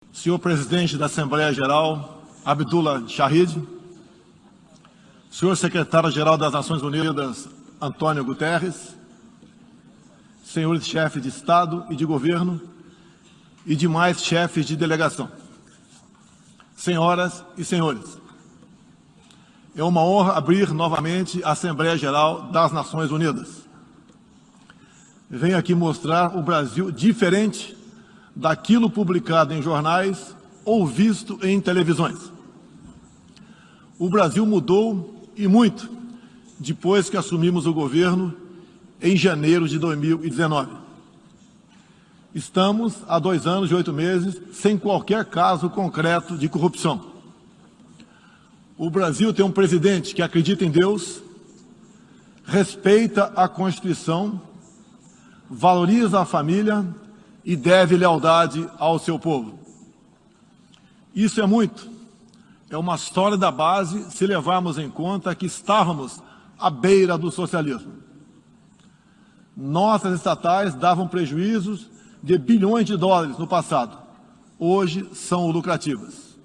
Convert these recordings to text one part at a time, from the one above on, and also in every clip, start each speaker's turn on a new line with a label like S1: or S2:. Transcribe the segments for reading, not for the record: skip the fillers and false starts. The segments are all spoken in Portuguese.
S1: Senhor Presidente da Assembleia Geral, Abdullah Shahid, Senhor Secretário-Geral das Nações Unidas, Antônio Guterres, senhores chefes de Estado e de Governo e demais chefes de delegação, senhoras e senhores, é uma honra abrir novamente a Assembleia Geral das Nações Unidas. Venho aqui mostrar o Brasil diferente daquilo publicado em jornais ou visto em televisões. O Brasil mudou e muito depois que assumimos o governo em janeiro de 2019. Estamos há 2 anos e 8 meses sem qualquer caso concreto de corrupção. O Brasil tem um presidente que acredita em Deus, respeita a Constituição, valoriza a família e deve lealdade ao seu povo. Isso é muito. É uma sólida base se levarmos em conta que estávamos à beira do socialismo. Nossas estatais davam prejuízos de bilhões de dólares no passado. Hoje são lucrativas.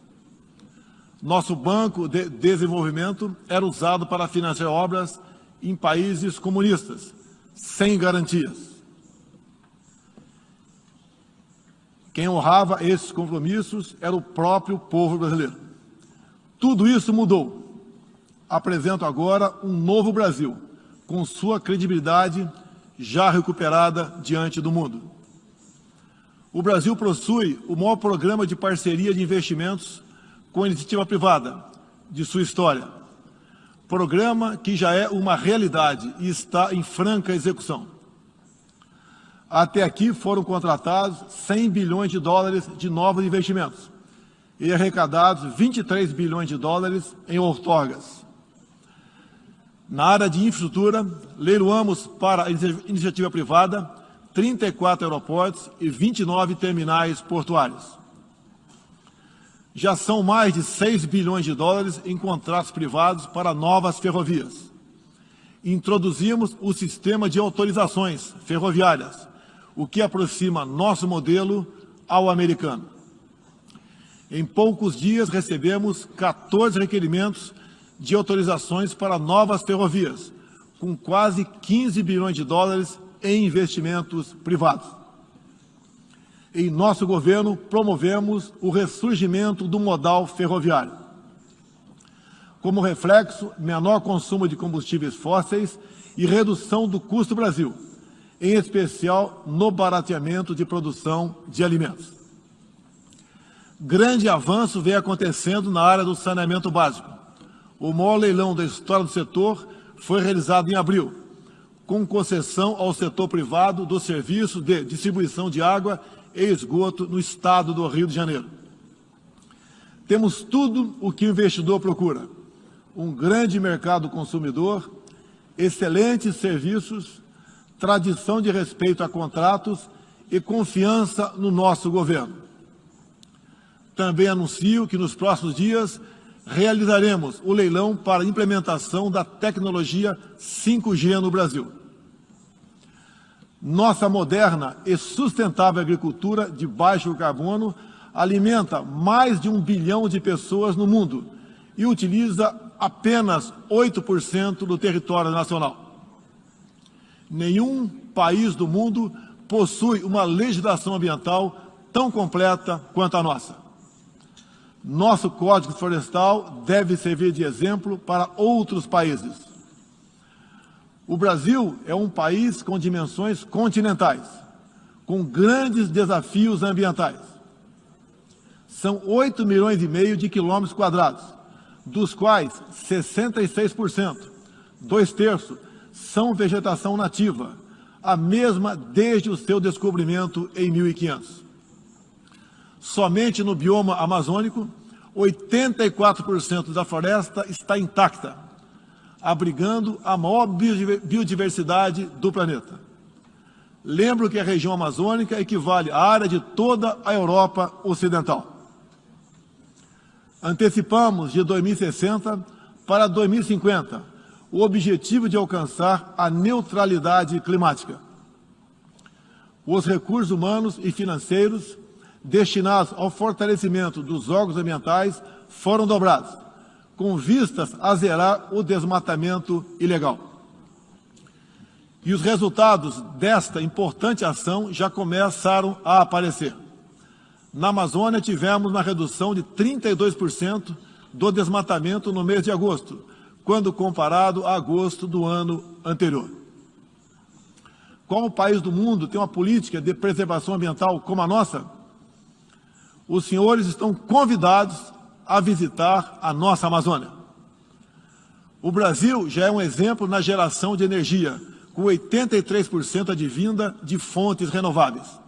S1: Nosso Banco de Desenvolvimento era usado para financiar obras em países comunistas, sem garantias. Quem honrava esses compromissos era o próprio povo brasileiro. Tudo isso mudou. Apresento agora um novo Brasil, com sua credibilidade já recuperada diante do mundo. O Brasil possui o maior programa de parceria de investimentos com a iniciativa privada de sua história. Programa que já é uma realidade e está em franca execução. Até aqui foram contratados 100 bilhões de dólares de novos investimentos e arrecadados 23 bilhões de dólares em outorgas. Na área de infraestrutura, leiloamos para a iniciativa privada 34 aeroportos e 29 terminais portuários. Já são mais de 6 bilhões de dólares em contratos privados para novas ferrovias. Introduzimos o sistema de autorizações ferroviárias, o que aproxima nosso modelo ao americano. Em poucos dias recebemos 14 requerimentos de autorizações para novas ferrovias, com quase 15 bilhões de dólares em investimentos privados. Em nosso governo, promovemos o ressurgimento do modal ferroviário. Como reflexo, menor consumo de combustíveis fósseis e redução do custo Brasil, em especial no barateamento de produção de alimentos. Grande avanço vem acontecendo na área do saneamento básico. O maior leilão da história do setor foi realizado em abril, com concessão ao setor privado do serviço de distribuição de água e esgoto no estado do Rio de Janeiro. Temos tudo o que o investidor procura: um grande mercado consumidor, excelentes serviços, tradição de respeito a contratos e confiança no nosso governo. Também anuncio que nos próximos dias realizaremos o leilão para a implementação da tecnologia 5G no Brasil. Nossa moderna e sustentável agricultura de baixo carbono alimenta mais de 1 bilhão de pessoas no mundo e utiliza apenas 8% do território nacional. Nenhum país do mundo possui uma legislação ambiental tão completa quanto a nossa. Nosso Código Florestal deve servir de exemplo para outros países. O Brasil é um país com dimensões continentais, com grandes desafios ambientais. São 8,5 milhões de quilômetros quadrados, dos quais 66%, 2/3, são vegetação nativa, a mesma desde o seu descobrimento em 1500. Somente no bioma amazônico, 84% da floresta está intacta, abrigando a maior biodiversidade do planeta. Lembro que a região amazônica equivale à área de toda a Europa Ocidental. Antecipamos de 2060 para 2050 o objetivo de alcançar a neutralidade climática. Os recursos humanos e financeiros destinados ao fortalecimento dos órgãos ambientais foram dobrados, com vistas a zerar o desmatamento ilegal. E os resultados desta importante ação já começaram a aparecer. Na Amazônia, tivemos uma redução de 32% do desmatamento no mês de agosto, quando comparado a agosto do ano anterior. Qual país do mundo tem uma política de preservação ambiental como a nossa? Os senhores estão convidados a visitar a nossa Amazônia. O Brasil já é um exemplo na geração de energia, com 83% advinda de fontes renováveis.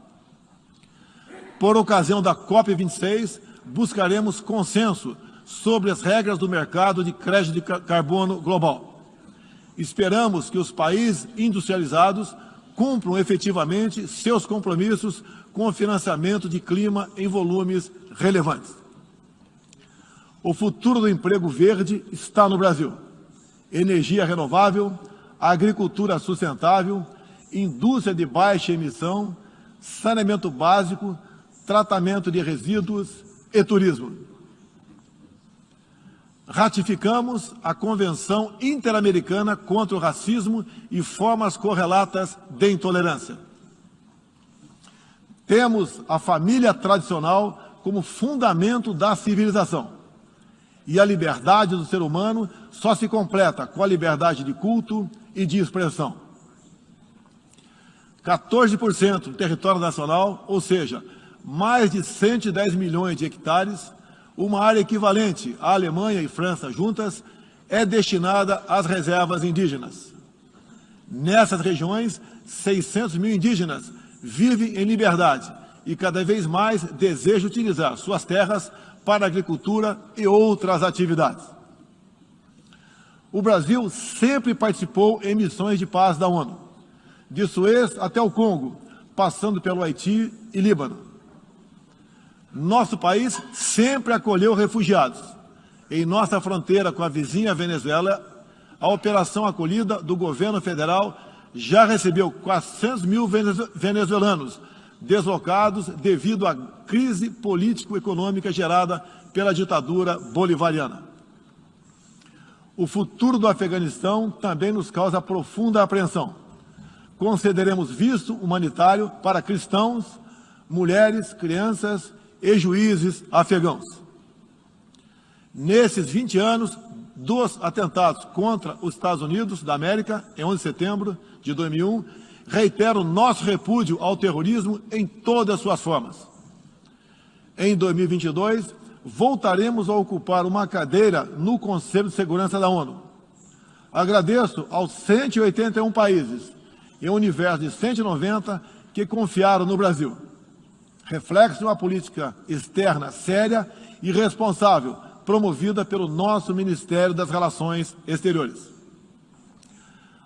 S1: Por ocasião da COP26, buscaremos consenso sobre as regras do mercado de crédito de carbono global. Esperamos que os países industrializados cumpram efetivamente seus compromissos com o financiamento de clima em volumes relevantes. O futuro do emprego verde está no Brasil. Energia renovável, agricultura sustentável, indústria de baixa emissão, saneamento básico, tratamento de resíduos e turismo. Ratificamos a Convenção Interamericana contra o Racismo e formas correlatas de intolerância. Temos a família tradicional como fundamento da civilização. E a liberdade do ser humano só se completa com a liberdade de culto e de expressão. 14% do território nacional, ou seja, mais de 110 milhões de hectares, uma área equivalente à Alemanha e França juntas, é destinada às reservas indígenas. Nessas regiões, 600 mil indígenas vivem em liberdade e cada vez mais desejam utilizar suas terras para a agricultura e outras atividades. O Brasil sempre participou em missões de paz da ONU, de Suez até o Congo, passando pelo Haiti e Líbano. Nosso país sempre acolheu refugiados. Em nossa fronteira com a vizinha Venezuela, a operação acolhida do governo federal já recebeu 400 mil venezuelanos deslocados devido à crise político-econômica gerada pela ditadura bolivariana. O futuro do Afeganistão também nos causa profunda apreensão. Concederemos visto humanitário para cristãos, mulheres, crianças e juízes afegãos. Nesses 20 anos dos atentados contra os Estados Unidos da América, em 11 de setembro de 2001, reitero nosso repúdio ao terrorismo em todas as suas formas. Em 2022, voltaremos a ocupar uma cadeira no Conselho de Segurança da ONU. Agradeço aos 181 países, em um universo de 190, que confiaram no Brasil. Reflexo de uma política externa séria e responsável, promovida pelo nosso Ministério das Relações Exteriores.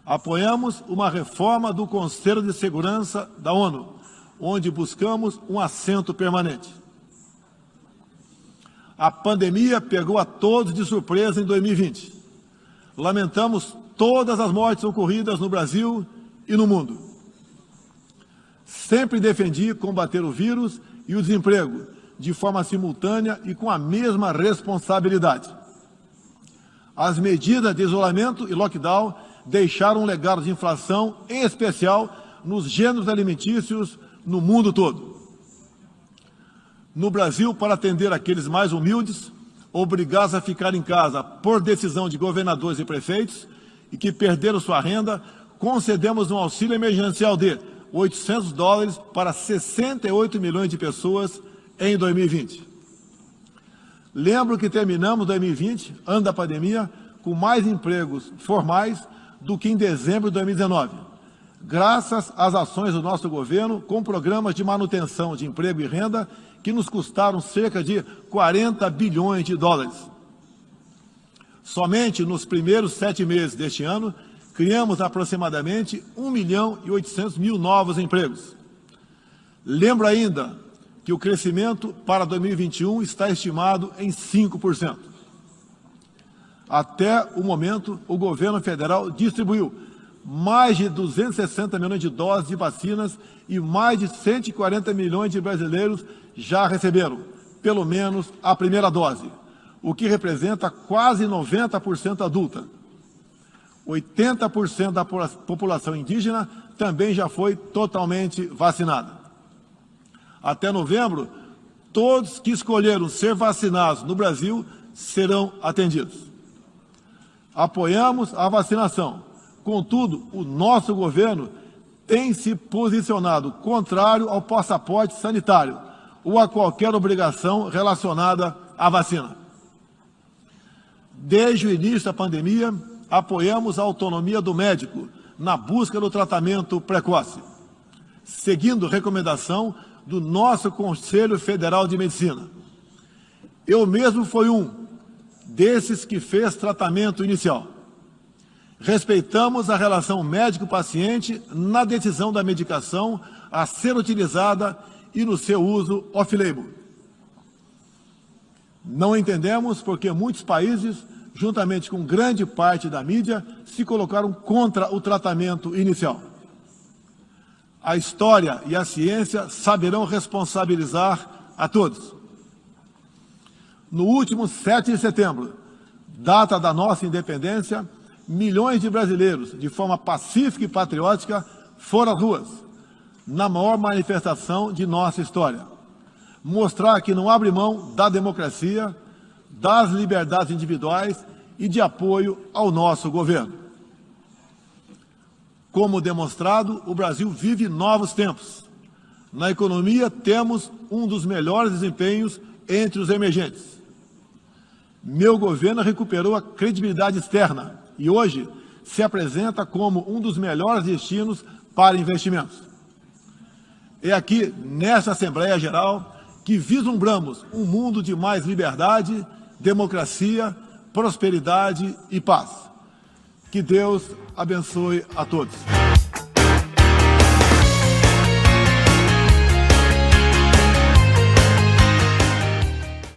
S1: Apoiamos uma reforma do Conselho de Segurança da ONU, onde buscamos um assento permanente. A pandemia pegou a todos de surpresa em 2020. Lamentamos todas as mortes ocorridas no Brasil e no mundo. Sempre defendi combater o vírus e o desemprego de forma simultânea e com a mesma responsabilidade. As medidas de isolamento e lockdown deixaram um legado de inflação, em especial nos gêneros alimentícios no mundo todo. No Brasil, para atender aqueles mais humildes, obrigados a ficar em casa por decisão de governadores e prefeitos e que perderam sua renda, concedemos um auxílio emergencial de $800 para 68 milhões de pessoas em 2020. Lembro que terminamos 2020, ano da pandemia, com mais empregos formais do que em dezembro de 2019, graças às ações do nosso governo com programas de manutenção de emprego e renda que nos custaram cerca de 40 bilhões de dólares. Somente nos primeiros 7 meses deste ano, criamos aproximadamente 1.800.000 novos empregos. Lembro ainda que o crescimento para 2021 está estimado em 5%. Até o momento, o governo federal distribuiu mais de 260 milhões de doses de vacinas e mais de 140 milhões de brasileiros já receberam, pelo menos, a primeira dose, o que representa quase 90% adulta. 80% da população indígena também já foi totalmente vacinada. Até novembro, todos que escolheram ser vacinados no Brasil serão atendidos. Apoiamos a vacinação. Contudo, o nosso governo tem se posicionado contrário ao passaporte sanitário ou a qualquer obrigação relacionada à vacina. Desde o início da pandemia, apoiamos a autonomia do médico na busca do tratamento precoce, seguindo recomendação do nosso Conselho Federal de Medicina. Eu mesmo fui um desses que fez tratamento inicial. Respeitamos a relação médico-paciente na decisão da medicação a ser utilizada e no seu uso off-label. Não entendemos porque muitos países, juntamente com grande parte da mídia, se colocaram contra o tratamento inicial. A história e a ciência saberão responsabilizar a todos. No último 7 de setembro, data da nossa independência, milhões de brasileiros, de forma pacífica e patriótica, foram às ruas, na maior manifestação de nossa história. Mostrar que não abre mão da democracia, das liberdades individuais e de apoio ao nosso governo. Como demonstrado, o Brasil vive novos tempos. Na economia, temos um dos melhores desempenhos entre os emergentes. Meu governo recuperou a credibilidade externa e hoje se apresenta como um dos melhores destinos para investimentos. É aqui, nesta Assembleia Geral, que vislumbramos um mundo de mais liberdade, democracia, prosperidade e paz. Que Deus abençoe a todos.